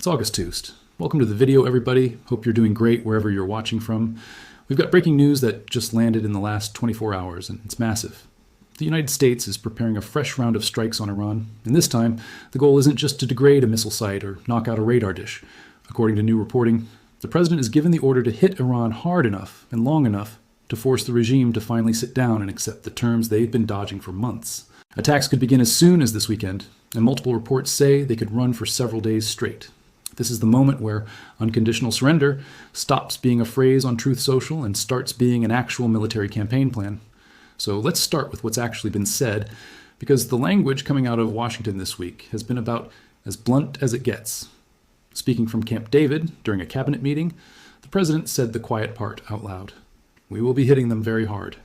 It's August 2nd. Welcome to the video, everybody. Hope you're doing great wherever you're watching from. We've got breaking news that just landed in the last 24 hours, and it's massive. The United States is preparing a fresh round of strikes on Iran, and this time, the goal isn't just to degrade a missile site or knock out a radar dish. According to new reporting, the president has given the order to hit Iran hard enough and long enough to force the regime to finally sit down and accept the terms they've been dodging for months. Attacks could begin as soon as this weekend, and multiple reports say they could run for several days straight. This is the moment where unconditional surrender stops being a phrase on Truth Social and starts being an actual military campaign plan. So let's start with what's actually been said, because the language coming out of Washington this week has been about as blunt as it gets. Speaking from Camp David during a cabinet meeting, the president said the quiet part out loud. "We will be hitting them very hard."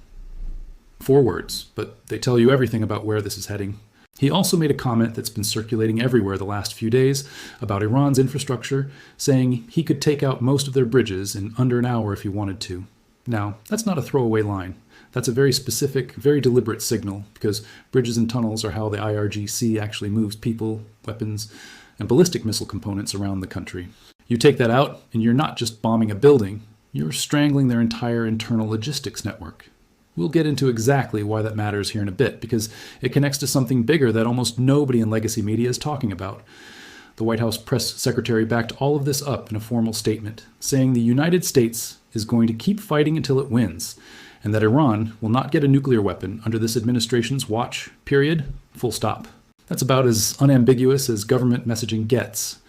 4 words, but they tell you everything about where this is heading. He also made a comment that's been circulating everywhere the last few days about Iran's infrastructure, saying he could take out most of their bridges in under an hour if he wanted to. Now, that's not a throwaway line. That's a very specific, very deliberate signal, because bridges and tunnels are how the IRGC actually moves people, weapons, and ballistic missile components around the country. You take that out, and you're not just bombing a building, you're strangling their entire internal logistics network. We'll get into exactly why that matters here in a bit, because it connects to something bigger that almost nobody in legacy media is talking about. The White House press secretary backed all of this up in a formal statement, saying the United States is going to keep fighting until it wins, and that Iran will not get a nuclear weapon under this administration's watch, period, full stop. That's about as unambiguous as government messaging gets.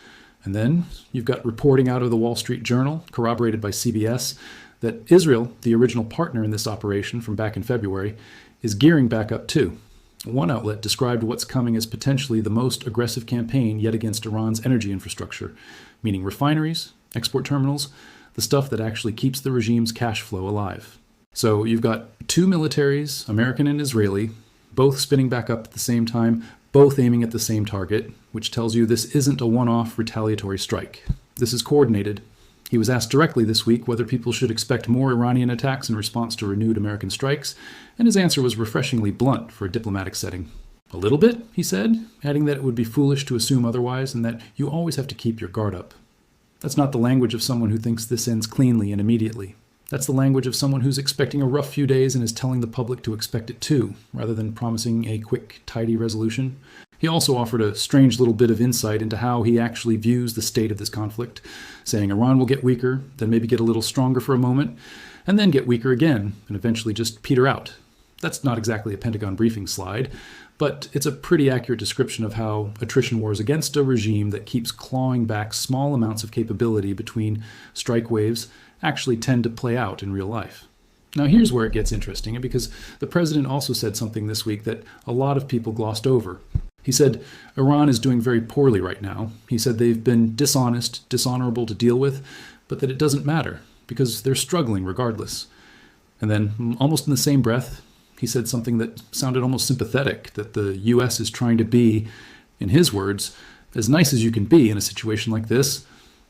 And then you've got reporting out of the Wall Street Journal, corroborated by CBS, that Israel, the original partner in this operation from back in February, is gearing back up too. One outlet described what's coming as potentially the most aggressive campaign yet against Iran's energy infrastructure, meaning refineries, export terminals, the stuff that actually keeps the regime's cash flow alive. So you've got 2 militaries, American and Israeli, both spinning back up at the same time, both aiming at the same target, which tells you this isn't a one-off retaliatory strike. This is coordinated. He was asked directly this week whether people should expect more Iranian attacks in response to renewed American strikes, and his answer was refreshingly blunt for a diplomatic setting. "A little bit," he said, adding that it would be foolish to assume otherwise and that you always have to keep your guard up. That's not the language of someone who thinks this ends cleanly and immediately. That's the language of someone who's expecting a rough few days and is telling the public to expect it too, rather than promising a quick, tidy resolution. He also offered a strange little bit of insight into how he actually views the state of this conflict, saying Iran will get weaker, then maybe get a little stronger for a moment, and then get weaker again, and eventually just peter out. That's not exactly a Pentagon briefing slide, but it's a pretty accurate description of how attrition wars against a regime that keeps clawing back small amounts of capability between strike waves actually tend to play out in real life. Now here's where it gets interesting, because the president also said something this week that a lot of people glossed over. He said Iran is doing very poorly right now. He said they've been dishonest, dishonorable to deal with, but that it doesn't matter, because they're struggling regardless. And then, almost in the same breath, he said something that sounded almost sympathetic, that the US is trying to be, in his words, as nice as you can be in a situation like this.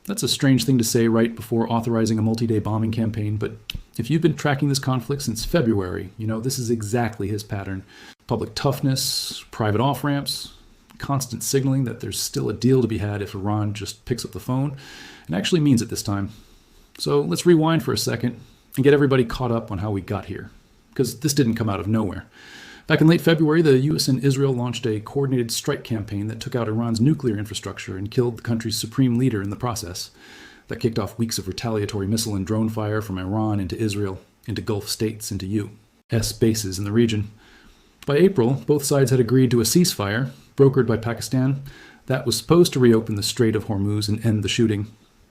That's a strange thing to say right before authorizing a multi-day bombing campaign, but if you've been tracking this conflict since February, you know this is exactly his pattern. Public toughness, private off-ramps, constant signaling that there's still a deal to be had if Iran just picks up the phone, and actually means it this time. So let's rewind for a second and get everybody caught up on how we got here, because this didn't come out of nowhere. Back in late February, the US and Israel launched a coordinated strike campaign that took out Iran's nuclear infrastructure and killed the country's supreme leader in the process. That kicked off weeks of retaliatory missile and drone fire from Iran into Israel, into Gulf states, into U.S. bases in the region. By April, both sides had agreed to a ceasefire, brokered by Pakistan, that was supposed to reopen the Strait of Hormuz and end the shooting.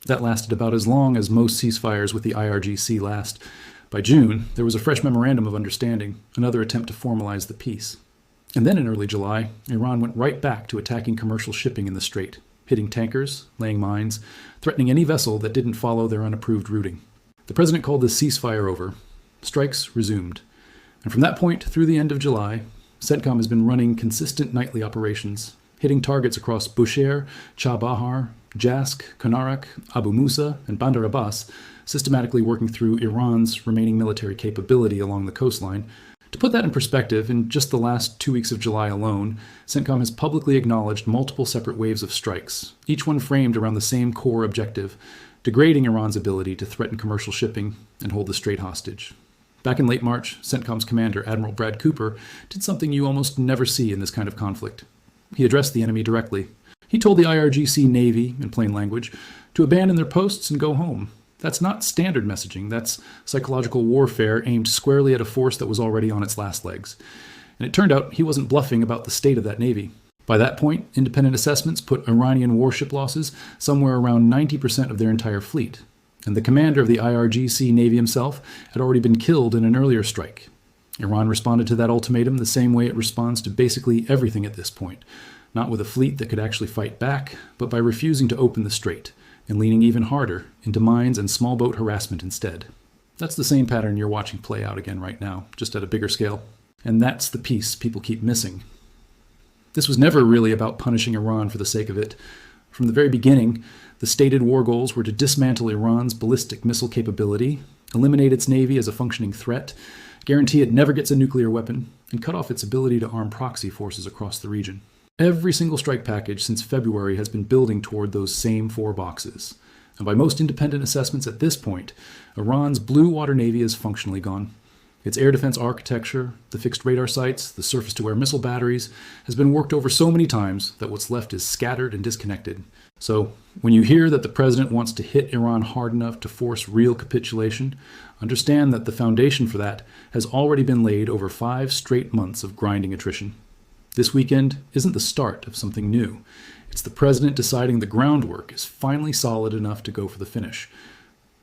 That lasted about as long as most ceasefires with the IRGC last. By June, there was a fresh memorandum of understanding, another attempt to formalize the peace. And then in early July, Iran went right back to attacking commercial shipping in the strait, hitting tankers, laying mines, threatening any vessel that didn't follow their unapproved routing. The president called the ceasefire over. Strikes resumed. And from that point through the end of July, CENTCOM has been running consistent nightly operations, hitting targets across Bushehr, Chabahar, Jask, Konarak, Abu Musa, and Bandar Abbas, systematically working through Iran's remaining military capability along the coastline, To put that in perspective, in just the last 2 weeks of July alone, CENTCOM has publicly acknowledged multiple separate waves of strikes, each one framed around the same core objective: degrading Iran's ability to threaten commercial shipping and hold the Strait hostage. Back in late March, CENTCOM's commander, Admiral Brad Cooper, did something you almost never see in this kind of conflict. He addressed the enemy directly. He told the IRGC Navy, in plain language, to abandon their posts and go home. That's not standard messaging. That's psychological warfare aimed squarely at a force that was already on its last legs. And it turned out he wasn't bluffing about the state of that Navy. By that point, independent assessments put Iranian warship losses somewhere around 90% of their entire fleet. And the commander of the IRGC Navy himself had already been killed in an earlier strike. Iran responded to that ultimatum the same way it responds to basically everything at this point, not with a fleet that could actually fight back, but by refusing to open the strait and leaning even harder into mines and small boat harassment instead. That's the same pattern you're watching play out again right now, just at a bigger scale. And that's the piece people keep missing. This was never really about punishing Iran for the sake of it. From the very beginning, the stated war goals were to dismantle Iran's ballistic missile capability, eliminate its navy as a functioning threat, guarantee it never gets a nuclear weapon, and cut off its ability to arm proxy forces across the region. Every single strike package since February has been building toward those same 4 boxes. And by most independent assessments at this point, Iran's blue water navy is functionally gone. Its air defense architecture, the fixed radar sites, the surface-to-air missile batteries, has been worked over so many times that what's left is scattered and disconnected. So, when you hear that the president wants to hit Iran hard enough to force real capitulation, understand that the foundation for that has already been laid over 5 straight months of grinding attrition. This weekend isn't the start of something new. It's the president deciding the groundwork is finally solid enough to go for the finish.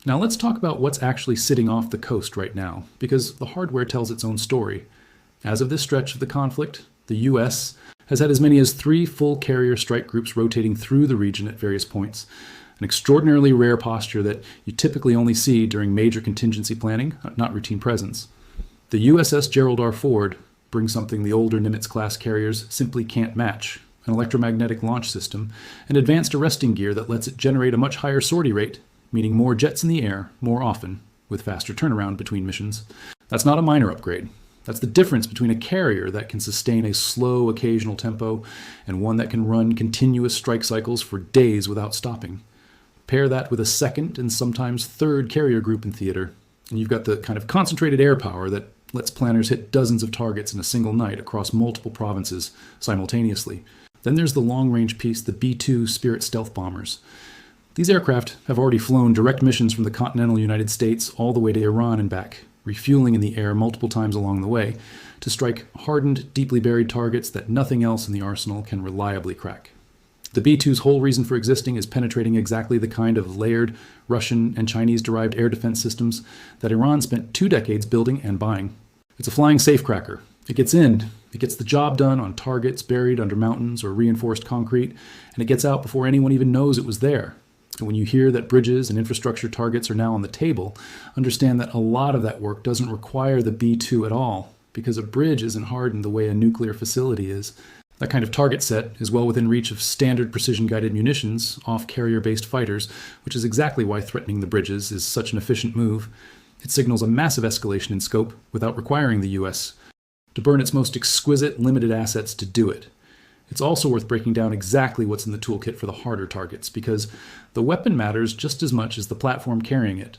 Now let's talk about what's actually sitting off the coast right now, because the hardware tells its own story. As of this stretch of the conflict, the U.S. has had as many as 3 full carrier strike groups rotating through the region at various points, an extraordinarily rare posture that you typically only see during major contingency planning, not routine presence. The USS Gerald R. Ford brings something the older Nimitz-class carriers simply can't match: an electromagnetic launch system, and advanced arresting gear that lets it generate a much higher sortie rate, meaning more jets in the air more often, with faster turnaround between missions. That's not a minor upgrade. That's the difference between a carrier that can sustain a slow occasional tempo and one that can run continuous strike cycles for days without stopping. Pair that with a second and sometimes third carrier group in theater, and you've got the kind of concentrated air power that lets planners hit dozens of targets in a single night across multiple provinces simultaneously. Then there's the long-range piece, the B-2 Spirit stealth bombers. These aircraft have already flown direct missions from the continental United States all the way to Iran and back, refueling in the air multiple times along the way to strike hardened, deeply buried targets that nothing else in the arsenal can reliably crack. The B-2's whole reason for existing is penetrating exactly the kind of layered Russian and Chinese-derived air defense systems that Iran spent 2 decades building and buying. It's a flying safecracker. It gets in, it gets the job done on targets buried under mountains or reinforced concrete, and it gets out before anyone even knows it was there. And when you hear that bridges and infrastructure targets are now on the table, understand that a lot of that work doesn't require the B-2 at all, because a bridge isn't hardened the way a nuclear facility is. That kind of target set is well within reach of standard precision-guided munitions off carrier-based fighters, which is exactly why threatening the bridges is such an efficient move. It signals a massive escalation in scope without requiring the U.S. to burn its most exquisite, limited assets to do it. It's also worth breaking down exactly what's in the toolkit for the harder targets, because the weapon matters just as much as the platform carrying it.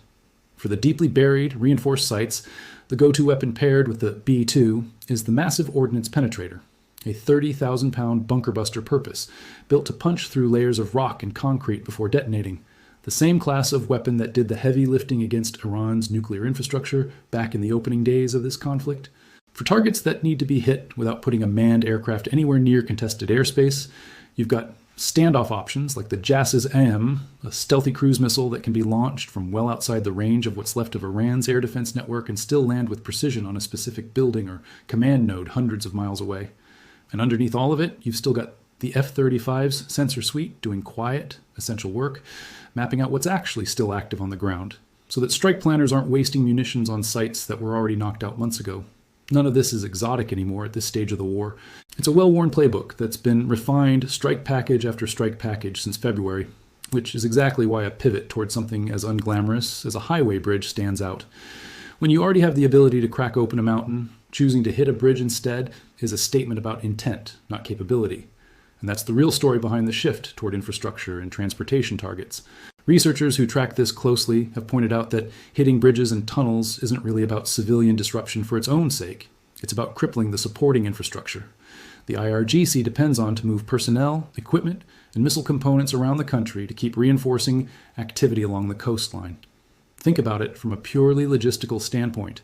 For the deeply buried, reinforced sites, the go-to weapon paired with the B-2 is the massive ordnance penetrator, a 30,000-pound bunker buster purpose, built to punch through layers of rock and concrete before detonating. The same class of weapon that did the heavy lifting against Iran's nuclear infrastructure back in the opening days of this conflict. For targets that need to be hit without putting a manned aircraft anywhere near contested airspace, you've got standoff options like the JASSES-M, a stealthy cruise missile that can be launched from well outside the range of what's left of Iran's air defense network and still land with precision on a specific building or command node hundreds of miles away. And underneath all of it, you've still got the F-35's sensor suite doing quiet, essential work, mapping out what's actually still active on the ground, so that strike planners aren't wasting munitions on sites that were already knocked out months ago. None of this is exotic anymore at this stage of the war. It's a well-worn playbook that's been refined strike package after strike package since February, which is exactly why a pivot towards something as unglamorous as a highway bridge stands out. When you already have the ability to crack open a mountain, choosing to hit a bridge instead is a statement about intent, not capability. And that's the real story behind the shift toward infrastructure and transportation targets. Researchers who track this closely have pointed out that hitting bridges and tunnels isn't really about civilian disruption for its own sake. It's about crippling the supporting infrastructure. The IRGC depends on to move personnel, equipment, and missile components around the country to keep reinforcing activity along the coastline. Think about it from a purely logistical standpoint.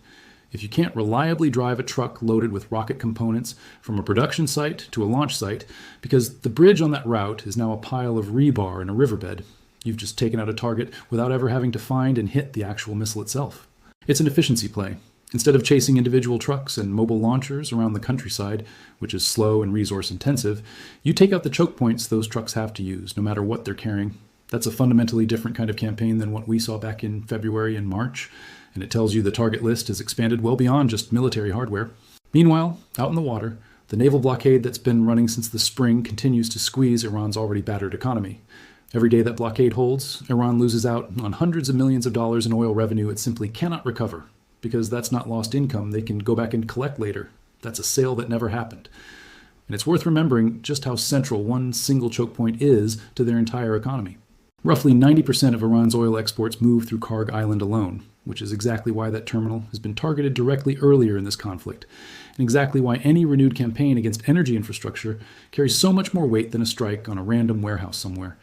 If you can't reliably drive a truck loaded with rocket components from a production site to a launch site because the bridge on that route is now a pile of rebar in a riverbed, you've just taken out a target without ever having to find and hit the actual missile itself. It's an efficiency play. Instead of chasing individual trucks and mobile launchers around the countryside, which is slow and resource intensive, you take out the choke points those trucks have to use, no matter what they're carrying. That's a fundamentally different kind of campaign than what we saw back in February and March, and it tells you the target list has expanded well beyond just military hardware. Meanwhile, out in the water, the naval blockade that's been running since the spring continues to squeeze Iran's already battered economy. Every day that blockade holds, Iran loses out on hundreds of millions of dollars in oil revenue it simply cannot recover, because that's not lost income they can go back and collect later. That's a sale that never happened. And it's worth remembering just how central one single choke point is to their entire economy. Roughly 90% of Iran's oil exports move through Karg Island alone, which is exactly why that terminal has been targeted directly earlier in this conflict, and exactly why any renewed campaign against energy infrastructure carries so much more weight than a strike on a random warehouse somewhere.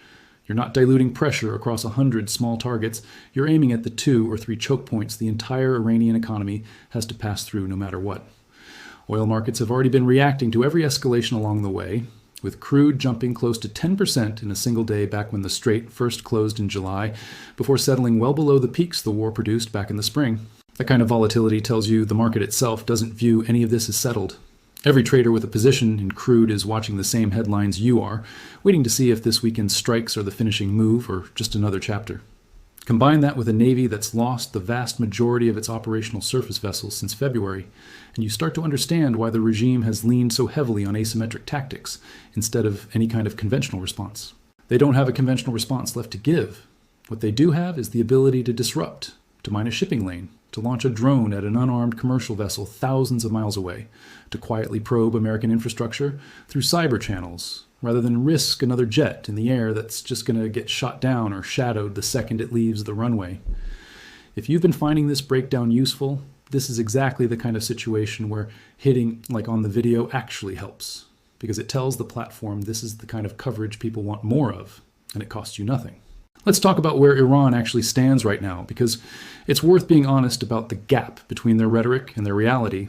You're not diluting pressure across 100 small targets, you're aiming at the 2 or 3 choke points the entire Iranian economy has to pass through no matter what. Oil markets have already been reacting to every escalation along the way, with crude jumping close to 10% in a single day back when the Strait first closed in July, before settling well below the peaks the war produced back in the spring. That kind of volatility tells you the market itself doesn't view any of this as settled. Every trader with a position in crude is watching the same headlines you are, waiting to see if this weekend's strikes are the finishing move or just another chapter. Combine that with a Navy that's lost the vast majority of its operational surface vessels since February, and you start to understand why the regime has leaned so heavily on asymmetric tactics instead of any kind of conventional response. They don't have a conventional response left to give. What they do have is the ability to disrupt, to mine a shipping lane, to launch a drone at an unarmed commercial vessel thousands of miles away, to quietly probe American infrastructure through cyber channels, rather than risk another jet in the air that's just going to get shot down or shadowed the second it leaves the runway. If you've been finding this breakdown useful, this is exactly the kind of situation where hitting, like on the video, actually helps, because it tells the platform this is the kind of coverage people want more of, and it costs you nothing. Let's talk about where Iran actually stands right now, because it's worth being honest about the gap between their rhetoric and their reality.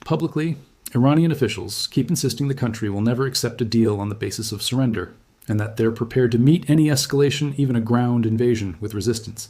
Publicly, Iranian officials keep insisting the country will never accept a deal on the basis of surrender, and that they're prepared to meet any escalation, even a ground invasion, with resistance.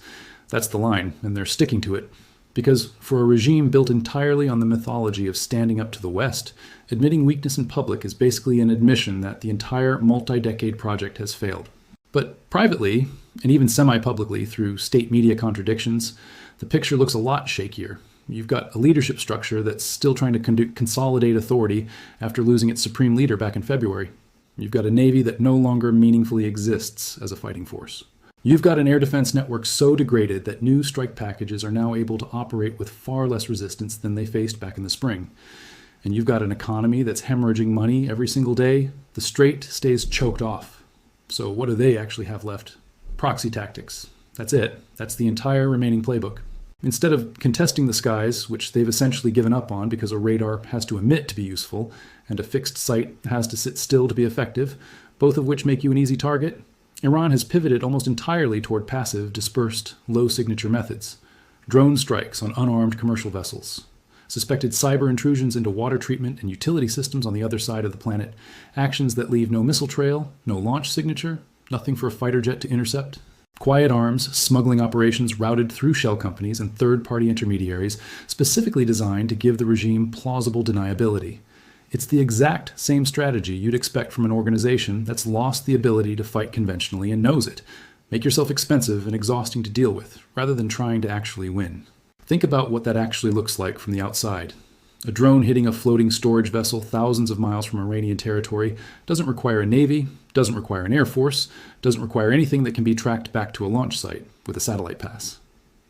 That's the line, and they're sticking to it. Because for a regime built entirely on the mythology of standing up to the West, admitting weakness in public is basically an admission that the entire multi-decade project has failed. But privately, and even semi-publicly through state media contradictions, the picture looks a lot shakier. You've got a leadership structure that's still trying to consolidate authority after losing its supreme leader back in February. You've got a Navy that no longer meaningfully exists as a fighting force. You've got an air defense network so degraded that new strike packages are now able to operate with far less resistance than they faced back in the spring. And you've got an economy that's hemorrhaging money every single day. The Strait stays choked off. So what do they actually have left? Proxy tactics. That's it. That's the entire remaining playbook. Instead of contesting the skies, which they've essentially given up on because a radar has to emit to be useful, and a fixed sight has to sit still to be effective, both of which make you an easy target, Iran has pivoted almost entirely toward passive, dispersed, low-signature methods. Drone strikes on unarmed commercial vessels, suspected cyber intrusions into water treatment and utility systems on the other side of the planet, actions that leave no missile trail, no launch signature, nothing for a fighter jet to intercept. Quiet arms, smuggling operations routed through shell companies and third-party intermediaries, specifically designed to give the regime plausible deniability. It's the exact same strategy you'd expect from an organization that's lost the ability to fight conventionally and knows it. Make yourself expensive and exhausting to deal with, rather than trying to actually win. Think about what that actually looks like from the outside. A drone hitting a floating storage vessel thousands of miles from Iranian territory doesn't require a navy, doesn't require an air force, doesn't require anything that can be tracked back to a launch site with a satellite pass.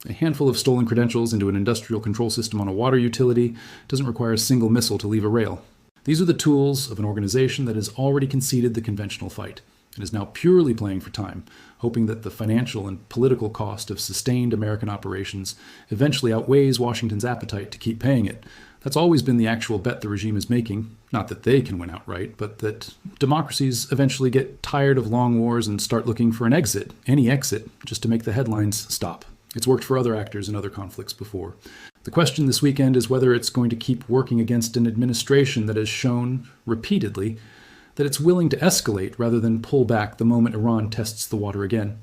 A handful of stolen credentials into an industrial control system on a water utility doesn't require a single missile to leave a rail. These are the tools of an organization that has already conceded the conventional fight and is now purely playing for time, hoping that the financial and political cost of sustained American operations eventually outweighs Washington's appetite to keep paying it. That's always been the actual bet the regime is making. Not that they can win outright, but that democracies eventually get tired of long wars and start looking for an exit, any exit, just to make the headlines stop. It's worked for other actors in other conflicts before. The question this weekend is whether it's going to keep working against an administration that has shown repeatedly that it's willing to escalate rather than pull back the moment Iran tests the water again.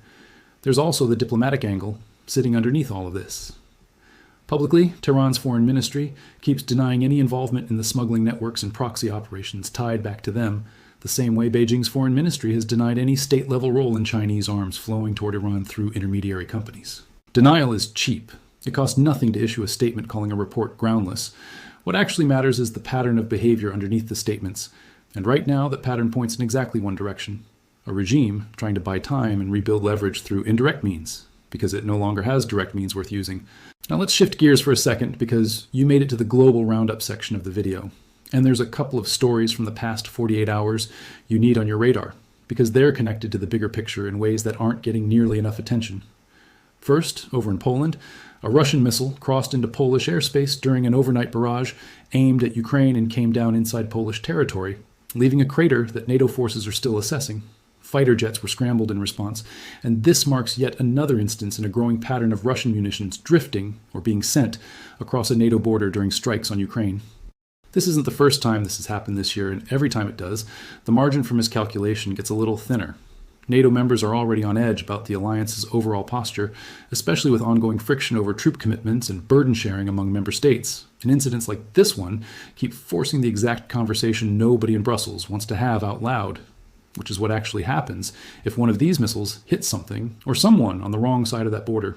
There's also the diplomatic angle sitting underneath all of this. Publicly, Tehran's foreign ministry keeps denying any involvement in the smuggling networks and proxy operations tied back to them, the same way Beijing's foreign ministry has denied any state-level role in Chinese arms flowing toward Iran through intermediary companies. Denial is cheap. It costs nothing to issue a statement calling a report groundless. What actually matters is the pattern of behavior underneath the statements. And right now, that pattern points in exactly one direction. A regime trying to buy time and rebuild leverage through indirect means, because it no longer has direct means worth using. Now let's shift gears for a second, because you made it to the global roundup section of the video. And there's a couple of stories from the past 48 hours you need on your radar, because they're connected to the bigger picture in ways that aren't getting nearly enough attention. First, over in Poland, a Russian missile crossed into Polish airspace during an overnight barrage aimed at Ukraine and came down inside Polish territory, leaving a crater that NATO forces are still assessing. Fighter jets were scrambled in response, and this marks yet another instance in a growing pattern of Russian munitions drifting or being sent across a NATO border during strikes on Ukraine. This isn't the first time this has happened this year, and every time it does, the margin for miscalculation gets a little thinner. NATO members are already on edge about the alliance's overall posture, especially with ongoing friction over troop commitments and burden sharing among member states. And incidents like this one keep forcing the exact conversation nobody in Brussels wants to have out loud, which is what actually happens if one of these missiles hits something or someone on the wrong side of that border.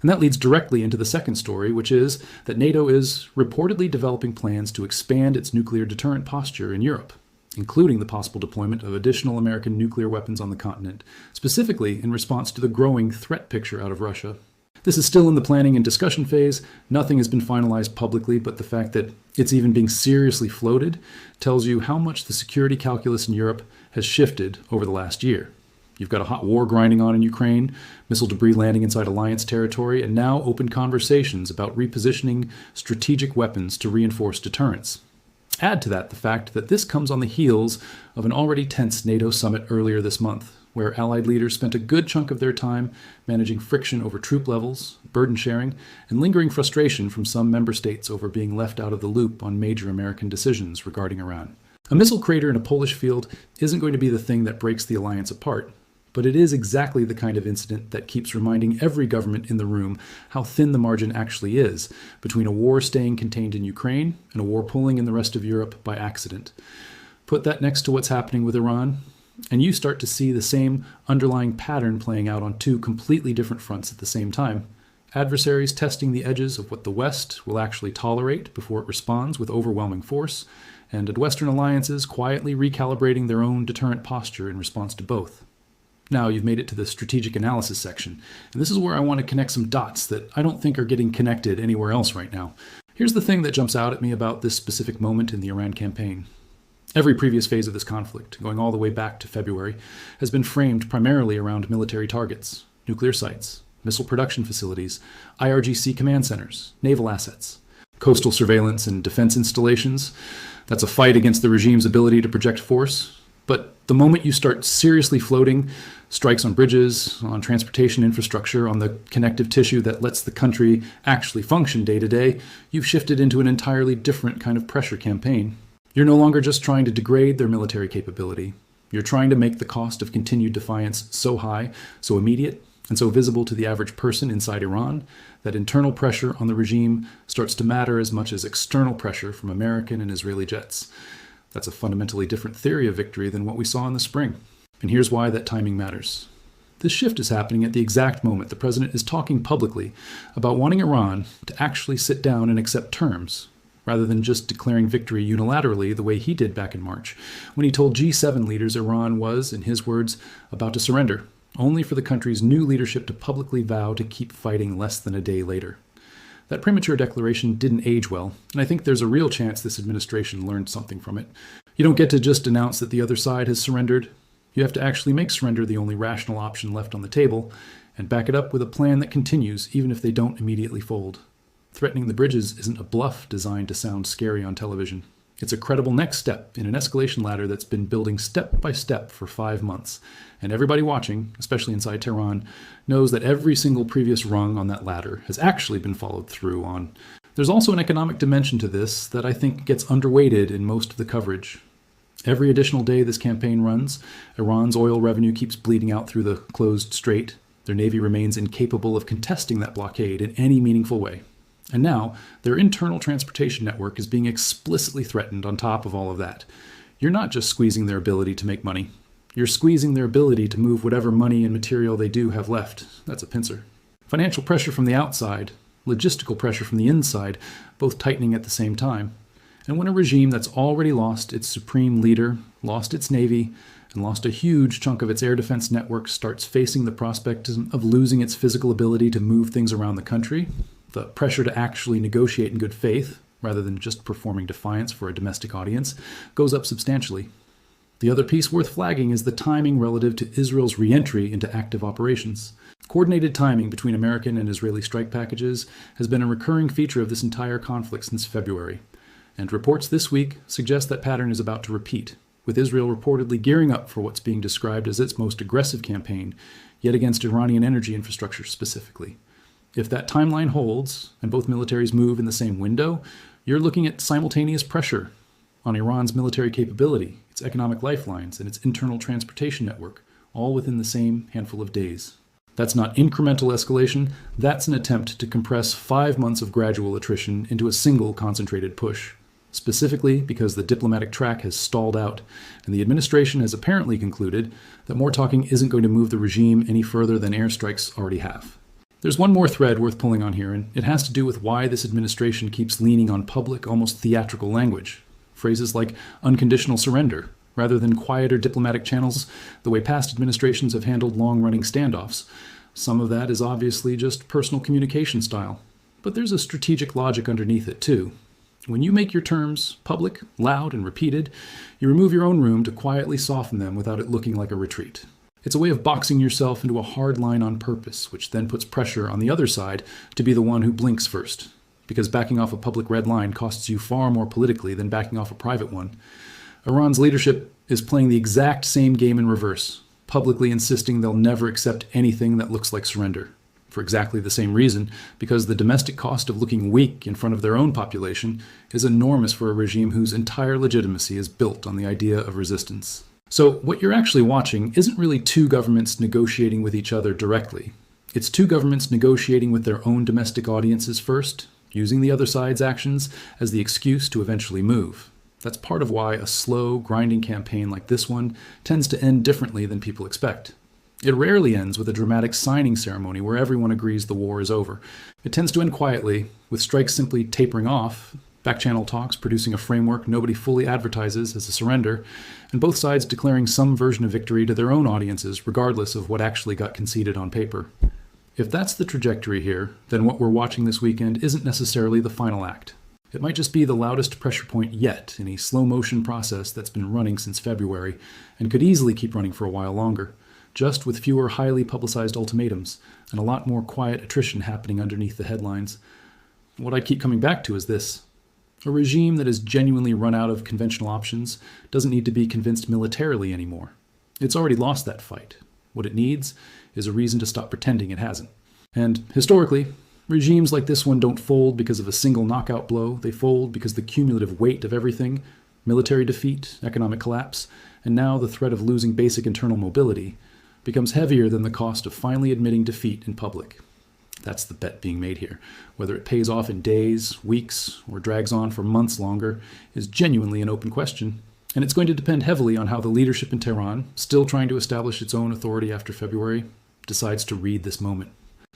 And that leads directly into the second story, which is that NATO is reportedly developing plans to expand its nuclear deterrent posture in Europe, including the possible deployment of additional American nuclear weapons on the continent, specifically in response to the growing threat picture out of Russia. This is still in the planning and discussion phase. Nothing has been finalized publicly, but the fact that it's even being seriously floated tells you how much the security calculus in Europe has shifted over the last year. You've got a hot war grinding on in Ukraine, missile debris landing inside alliance territory, and now open conversations about repositioning strategic weapons to reinforce deterrence. Add to that the fact that this comes on the heels of an already tense NATO summit earlier this month, where Allied leaders spent a good chunk of their time managing friction over troop levels, burden sharing, and lingering frustration from some member states over being left out of the loop on major American decisions regarding Iran. A missile crater in a Polish field isn't going to be the thing that breaks the alliance apart, but it is exactly the kind of incident that keeps reminding every government in the room how thin the margin actually is between a war staying contained in Ukraine and a war pulling in the rest of Europe by accident. Put that next to what's happening with Iran, and you start to see the same underlying pattern playing out on two completely different fronts at the same time. Adversaries testing the edges of what the West will actually tolerate before it responds with overwhelming force, and Western alliances quietly recalibrating their own deterrent posture in response to both. Now you've made it to the strategic analysis section, and this is where I want to connect some dots that I don't think are getting connected anywhere else right now. Here's the thing that jumps out at me about this specific moment in the Iran campaign. Every previous phase of this conflict, going all the way back to February, has been framed primarily around military targets, nuclear sites, missile production facilities, IRGC command centers, naval assets, coastal surveillance and defense installations. That's a fight against the regime's ability to project force. But the moment you start seriously floating strikes on bridges, on transportation infrastructure, on the connective tissue that lets the country actually function day to day, you've shifted into an entirely different kind of pressure campaign. You're no longer just trying to degrade their military capability. You're trying to make the cost of continued defiance so high, so immediate, and so visible to the average person inside Iran that internal pressure on the regime starts to matter as much as external pressure from American and Israeli jets. That's a fundamentally different theory of victory than what we saw in the spring. And here's why that timing matters. This shift is happening at the exact moment the president is talking publicly about wanting Iran to actually sit down and accept terms, rather than just declaring victory unilaterally the way he did back in March, when he told G7 leaders Iran was, in his words, about to surrender, only for the country's new leadership to publicly vow to keep fighting less than a day later. That premature declaration didn't age well, and I think there's a real chance this administration learned something from it. You don't get to just announce that the other side has surrendered. You have to actually make surrender the only rational option left on the table, and back it up with a plan that continues even if they don't immediately fold. Threatening the bridges isn't a bluff designed to sound scary on television. It's a credible next step in an escalation ladder that's been building step by step for 5 months. And everybody watching, especially inside Tehran, knows that every single previous rung on that ladder has actually been followed through on. There's also an economic dimension to this that I think gets underweighted in most of the coverage. Every additional day this campaign runs, Iran's oil revenue keeps bleeding out through the closed strait. Their navy remains incapable of contesting that blockade in any meaningful way. And now, their internal transportation network is being explicitly threatened on top of all of that. You're not just squeezing their ability to make money. You're squeezing their ability to move whatever money and material they do have left. That's a pincer. Financial pressure from the outside, logistical pressure from the inside, both tightening at the same time. And when a regime that's already lost its supreme leader, lost its navy, and lost a huge chunk of its air defense network starts facing the prospect of losing its physical ability to move things around the country, the pressure to actually negotiate in good faith, rather than just performing defiance for a domestic audience, goes up substantially. The other piece worth flagging is the timing relative to Israel's re-entry into active operations. Coordinated timing between American and Israeli strike packages has been a recurring feature of this entire conflict since February, and reports this week suggest that pattern is about to repeat, with Israel reportedly gearing up for what's being described as its most aggressive campaign, yet against Iranian energy infrastructure specifically. If that timeline holds, and both militaries move in the same window, you're looking at simultaneous pressure on Iran's military capability, its economic lifelines, and its internal transportation network, all within the same handful of days. That's not incremental escalation, that's an attempt to compress 5 months of gradual attrition into a single concentrated push, specifically because the diplomatic track has stalled out, and the administration has apparently concluded that more talking isn't going to move the regime any further than airstrikes already have. There's one more thread worth pulling on here, and it has to do with why this administration keeps leaning on public, almost theatrical language. Phrases like unconditional surrender, rather than quieter diplomatic channels, the way past administrations have handled long-running standoffs. Some of that is obviously just personal communication style, but there's a strategic logic underneath it too. When you make your terms public, loud, and repeated, you remove your own room to quietly soften them without it looking like a retreat. It's a way of boxing yourself into a hard line on purpose, which then puts pressure on the other side to be the one who blinks first. Because backing off a public red line costs you far more politically than backing off a private one. Iran's leadership is playing the exact same game in reverse, publicly insisting they'll never accept anything that looks like surrender. For exactly the same reason, because the domestic cost of looking weak in front of their own population is enormous for a regime whose entire legitimacy is built on the idea of resistance. So what you're actually watching isn't really two governments negotiating with each other directly. It's two governments negotiating with their own domestic audiences first, using the other side's actions as the excuse to eventually move. That's part of why a slow, grinding campaign like this one tends to end differently than people expect. It rarely ends with a dramatic signing ceremony where everyone agrees the war is over. It tends to end quietly, with strikes simply tapering off, back-channel talks producing a framework nobody fully advertises as a surrender, and both sides declaring some version of victory to their own audiences regardless of what actually got conceded on paper. If that's the trajectory here, then what we're watching this weekend isn't necessarily the final act. It might just be the loudest pressure point yet in a slow-motion process that's been running since February and could easily keep running for a while longer, just with fewer highly publicized ultimatums and a lot more quiet attrition happening underneath the headlines. What I keep coming back to is this. A regime that has genuinely run out of conventional options doesn't need to be convinced militarily anymore. It's already lost that fight. What it needs is a reason to stop pretending it hasn't. And historically, regimes like this one don't fold because of a single knockout blow. They fold because the cumulative weight of everything, military defeat, economic collapse, and now the threat of losing basic internal mobility, becomes heavier than the cost of finally admitting defeat in public. That's the bet being made here. Whether it pays off in days, weeks, or drags on for months longer is genuinely an open question. And it's going to depend heavily on how the leadership in Tehran, still trying to establish its own authority after February, decides to read this moment.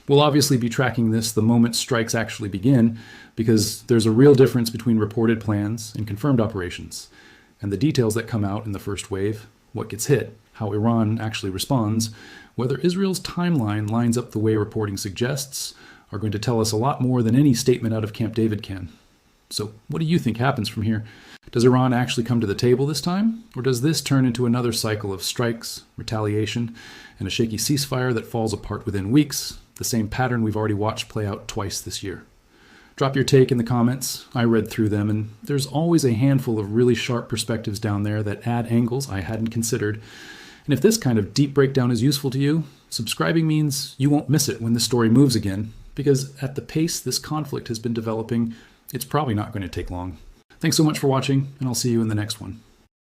We'll obviously be tracking this the moment strikes actually begin, because there's a real difference between reported plans and confirmed operations. And the details that come out in the first wave, what gets hit, how Iran actually responds, whether Israel's timeline lines up the way reporting suggests, are going to tell us a lot more than any statement out of Camp David can. So what do you think happens from here? Does Iran actually come to the table this time? Or does this turn into another cycle of strikes, retaliation, and a shaky ceasefire that falls apart within weeks, the same pattern we've already watched play out twice this year? Drop your take in the comments. I read through them, and there's always a handful of really sharp perspectives down there that add angles I hadn't considered. And if this kind of deep breakdown is useful to you, subscribing means you won't miss it when the story moves again, because at the pace this conflict has been developing, it's probably not going to take long. Thanks so much for watching, and I'll see you in the next one.